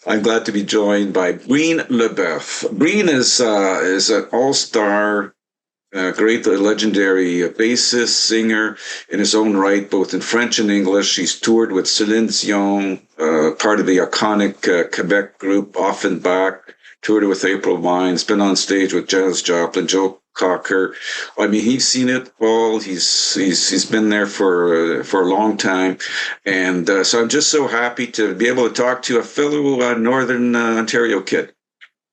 I'm glad to be joined by Breen LeBeuf. Breen is an all-star, great, legendary bassist, singer in his own right, both in French and English. He's toured with Celine Dion, part of the iconic Quebec group Offenbach, toured with April Wines, been on stage with Janis Joplin, Joe Cocker. I mean, he's seen it all. He's been there for a long time, and so I'm just so happy to be able to talk to a fellow Northern Ontario kid.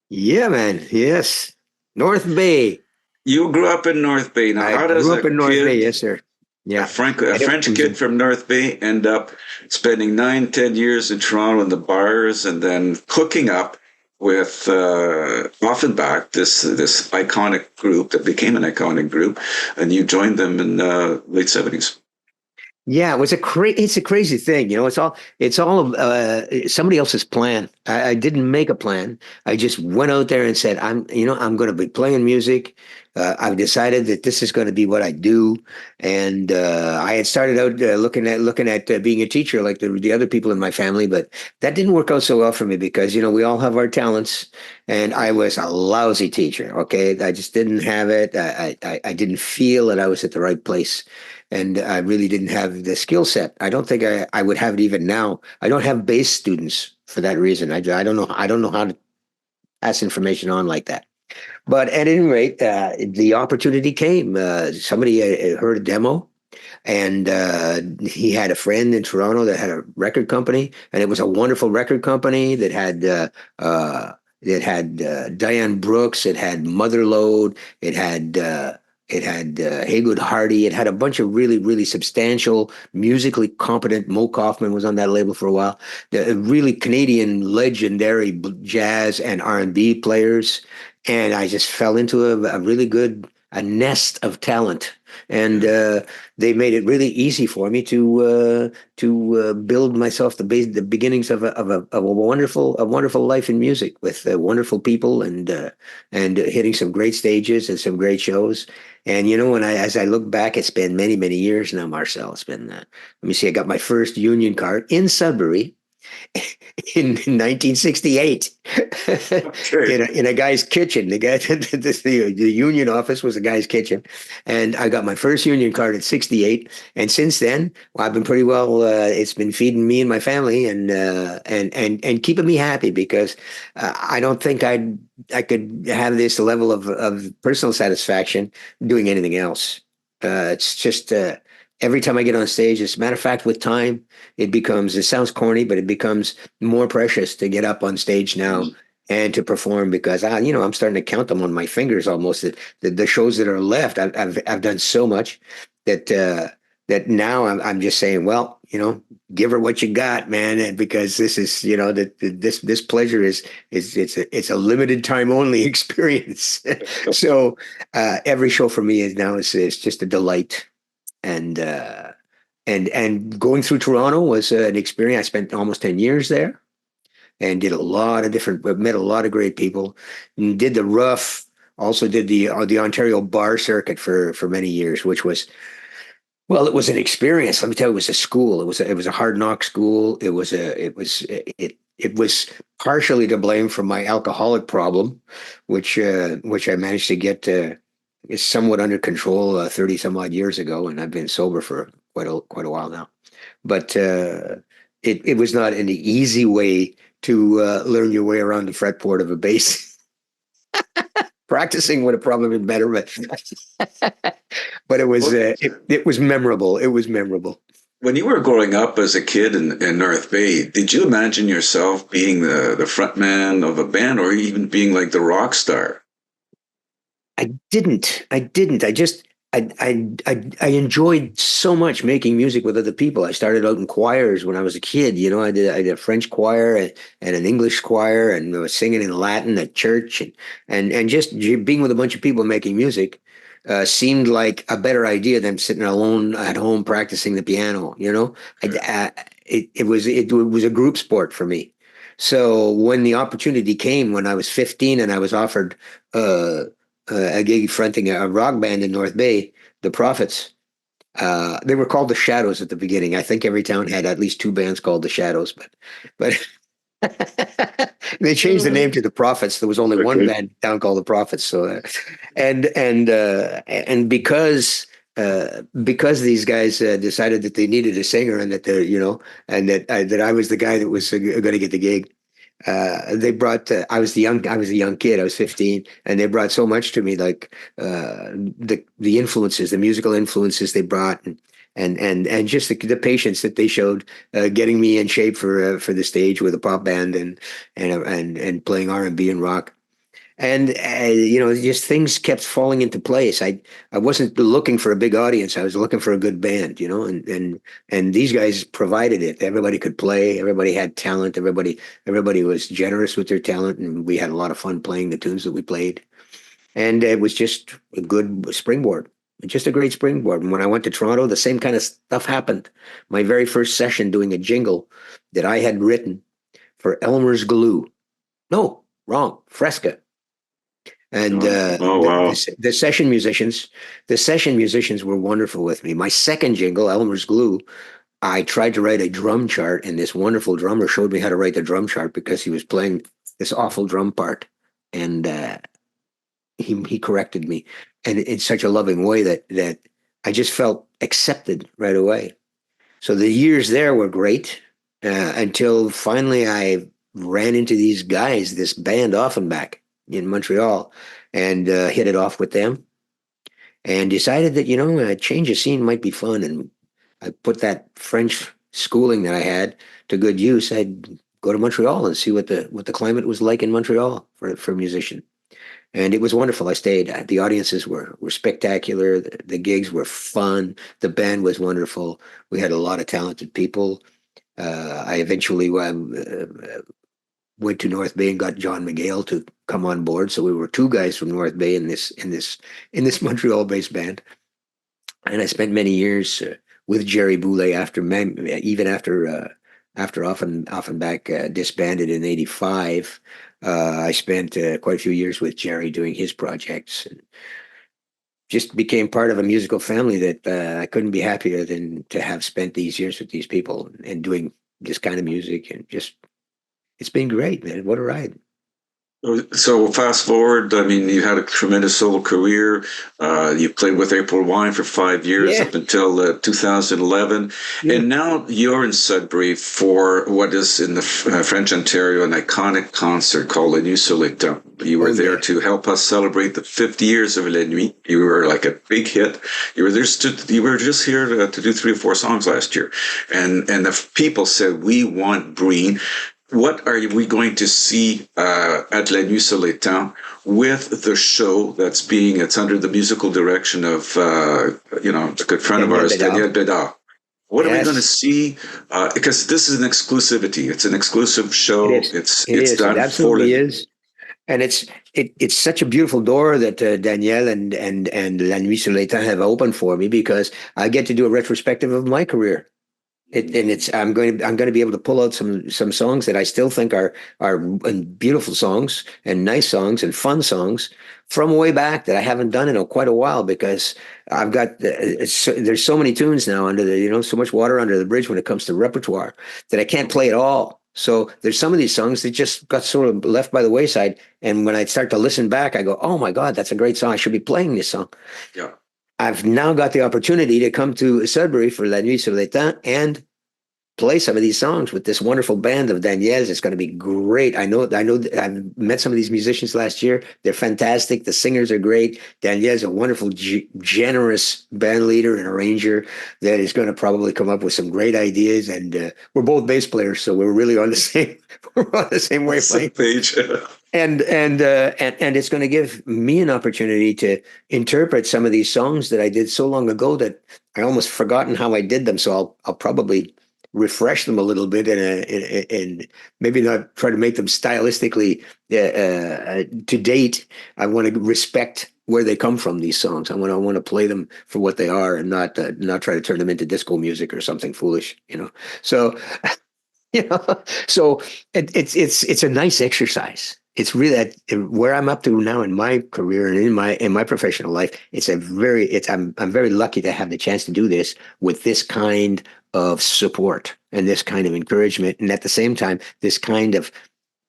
Yeah, man. Yes. North Bay. You grew up in North Bay. Now, I how does grew a up in North Bay. kid, Yes, sir. Yeah. A And it French was, kid from North Bay, end up spending 9, 10 years in Toronto in the bars, and then hooking up with Offenbach, this iconic group that became an iconic group, and you joined them in late '70s. yeah, it's a crazy thing. It's all somebody else's plan. I didn't make a plan. I just went out there and said, I'm going to be playing music. I've decided that this is going to be what I do. And I had started out looking at being a teacher like the other people in my family, but that didn't work out so well for me because, we all have our talents and I was a lousy teacher. Okay. I just didn't have it. I didn't feel that I was at the right place and I really didn't have the skill set. I don't think I would have it even now. I don't have base students for that reason. I don't know how to pass information on like that. But at any rate, the opportunity came. Somebody heard a demo, and he had a friend in Toronto that had a record company, and it was a wonderful record company that had Diane Brooks, it had Motherlode, it had Haywood Hardy, it had a bunch of really really substantial musically competent. Mo Kaufman was on that label for a while. The really Canadian legendary jazz and R&B players, and I just fell into a really good a nest of talent. And they made it really easy for me to build myself the beginnings of a wonderful life in music with wonderful people and hitting some great stages and some great shows. And when as I look back, it's been many many years now, Marcel. It's been let me see. I got my first union card in Sudbury in 1968 Okay. in a guy's kitchen. The union office was a guy's kitchen, and I got my first union card at 68. And since then, well, I've been pretty well. It's been feeding me and my family, and keeping me happy because I don't think I could have this level of personal satisfaction doing anything else. It's just every time I get on stage. As a matter of fact, with time, it sounds corny, but it becomes more precious to get up on stage now and to perform because I'm starting to count them on my fingers almost. The shows that are left, I've done so much that now I'm just saying, well, give her what you got, man, and because this is, this pleasure it's a limited time only experience. So every show for me is just a delight and going through Toronto was an experience. I spent almost 10 years there and did a lot of different, met a lot of great people, and did the rough, also did the Ontario bar circuit for many years, which was, well, it was an experience. Let me tell you, it was a school. It was a hard knock school. It was partially to blame for my alcoholic problem, which I managed to get is somewhat under control 30 some odd years ago, and I've been sober for quite a while now. But it was not an easy way to learn your way around the fretboard of a bass. Practicing would have probably been better, but but Well, it was memorable. It was memorable. when you were growing up as a kid in North Bay, did you imagine yourself being the front man of a band or even being like the rock star? I didn't. I didn't. I enjoyed so much making music with other people. I started out in choirs when I was a kid. I did a French choir and an English choir, and I was singing in Latin at church, and just being with a bunch of people making music seemed like a better idea than sitting alone at home practicing the piano. It was a group sport for me. So when the opportunity came when I was 15 and I was offered uh, a gig fronting a rock band in North Bay, the Prophets. They were called the Shadows at the beginning. I think every town had at least two bands called the Shadows, but They changed the name to the Prophets. There was only one Okay. band down called the Prophets. So, and because these guys decided that they needed a singer and that they're and that I was the guy that was going to get the gig. They brought. I was a young kid. I was 15, and they brought so much to me, like the influences, the musical influences they brought, and just the patience that they showed, getting me in shape for the stage with a pop band and playing R&B and rock. And just things kept falling into place. I wasn't looking for a big audience. I was looking for a good band, and these guys provided it. Everybody could play. Everybody had talent. Everybody was generous with their talent, and we had a lot of fun playing the tunes that we played. And it was just a good springboard, just a great springboard. And when I went to Toronto, the same kind of stuff happened. My very first session doing a jingle that I had written for Elmer's Glue. No, wrong, Fresca. And Oh, wow. the session musicians were wonderful with me. My second jingle, Elmer's Glue, I tried to write a drum chart, and this wonderful drummer showed me how to write the drum chart because he was playing this awful drum part, and he corrected me, and in such a loving way that I just felt accepted right away. So the years there were great until finally I ran into these guys, this band Offenbach in Montreal, and hit it off with them, and decided that a change of scene might be fun. And I put that French schooling that I had to good use. I'd go to Montreal and see what the climate was like in Montreal for a musician. And it was wonderful. I stayed. The audiences were spectacular. The gigs were fun. The band was wonderful. We had a lot of talented people. I eventually went to North Bay and got John McGale to come on board. So we were two guys from North Bay in this Montreal-based band. And I spent many years with Jerry Boulez even after Offenbach disbanded in '85. I spent quite a few years with Jerry doing his projects, and just became part of a musical family that I couldn't be happier than to have spent these years with these people and doing this kind of music. And just, it's been great, man. What a ride. So fast forward, I mean, you had a tremendous solo career. You played with April Wine for 5 years Yeah. up until 2011, Yeah. and now you're in Sudbury for what is in the French Ontario an iconic concert called Le Nuit sur les Temps. You were Oh, there yeah. to help us celebrate the 50 years of La Nuit. You were like a big hit. You were just here to do 3 or 4 songs last year, and the people said we want Breen. What are we going to see at La Nuit sur les Temps with the show it's under the musical direction of, a good friend of Daniel ours, Bedard. Daniel Bedard. What are we going to Yes, see? Because this is an exclusivity. It's an exclusive it show. is. It's It it's is. It done for La absolutely Nuit. is. And it's such a beautiful door that Danielle and La Nuit sur les Temps have opened for me because I get to do a retrospective of my career. And it's I'm going to be able to pull out some songs that I still think are beautiful songs and nice songs and fun songs from way back that I haven't done in quite a while because I've got there's so many tunes now under the so much water under the bridge when it comes to repertoire that I can't play it all. So there's some of these songs that just got sort of left by the wayside. And when I start to listen back, I go, "Oh my God, that's a great song! I should be playing this song." Yeah. I've now got the opportunity to come to Sudbury for La Nuit sur les Temps and play some of these songs with this wonderful band of Danielle's. It's going to be great. I know. I've met some of these musicians last year. They're fantastic. The singers are great. Danielle's a wonderful, generous band leader and arranger that is going to probably come up with some great ideas. And we're both bass players, so we're really on the same we're on the same Same wavelength. page. And it's going to give me an opportunity to interpret some of these songs that I did so long ago that I almost forgotten how I did them. So I'll probably refresh them a little bit and maybe not try to make them stylistically to date. I want to respect where they come from. These songs, I want to play them for what they are and not try to turn them into disco music or something foolish. So you know, so it's a nice exercise. it's really where I'm up to now in my career and in my professional life. It's a very it's I'm very lucky to have the chance to do this with this kind of support and this kind of encouragement, and at the same time, this kind of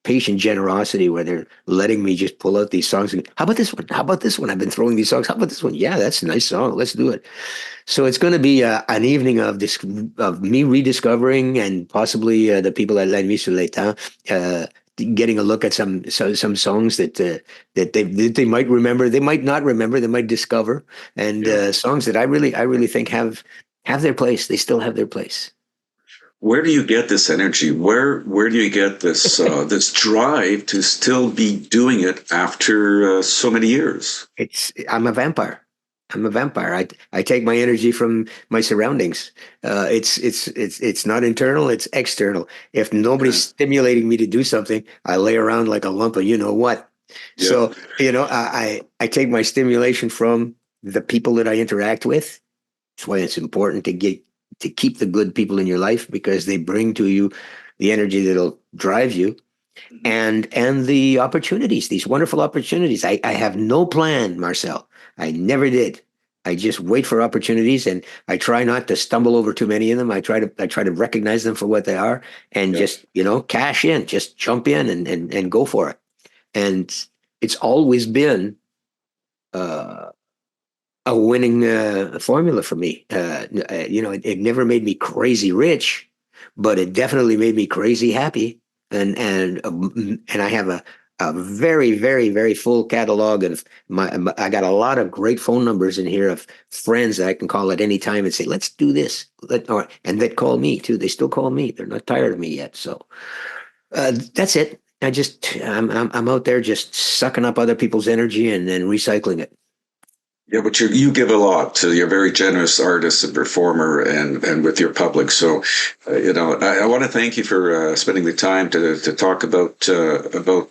patient generosity where they're letting me just pull out these songs and how about this one? How about this one? I've been throwing these songs. How about this one? Yeah, that's a nice song. Let's do it. So it's going to be an evening of this of me rediscovering and possibly the people that led me sur l'état, getting a look at some songs that they might remember, they might not remember, they might discover, and Yeah. songs that I really think have their place. They still have their place. Where do you get this energy? Where do you get this this drive to still be doing it after so many years? It's I'm a vampire. I'm a vampire. I take my energy from my surroundings. It's not internal. It's external. If nobody's Yeah. stimulating me to do something, I lay around like a lump of you know what. Yeah. So I take my stimulation from the people that I interact with. That's why it's important to keep the good people in your life because they bring to you the energy that'll drive you Mhm. and the opportunities, these wonderful opportunities. I have no plan, Marcel. I never did. I just wait for opportunities and I try not to stumble over too many of them. I try to recognize them for what they are and Yeah. just, cash in, just jump in and go for it. And it's always been uh, a winning formula for me. It never made me crazy rich, but it definitely made me crazy happy. And I have a very very very full catalog of I got a lot of great phone numbers in here of friends that I can call at any time and say let's do this. And that call me too. They still call me. They're not tired of me yet. So that's it. I'm out there just sucking up other people's energy and then recycling it. Yeah, but you give a lot to you're a very generous artist and performer and with your public. So, I want to thank you for spending the time to talk about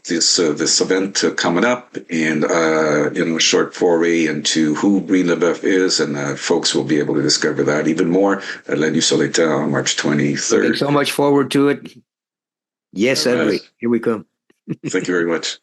this event coming up and a short foray into who Breen LeBeuf is, and folks will be able to discover that even more at La Nuit Solitaire on March Looking 23rd. so much forward to it. All Yes, right. Henry. Here we come. Thank you very much.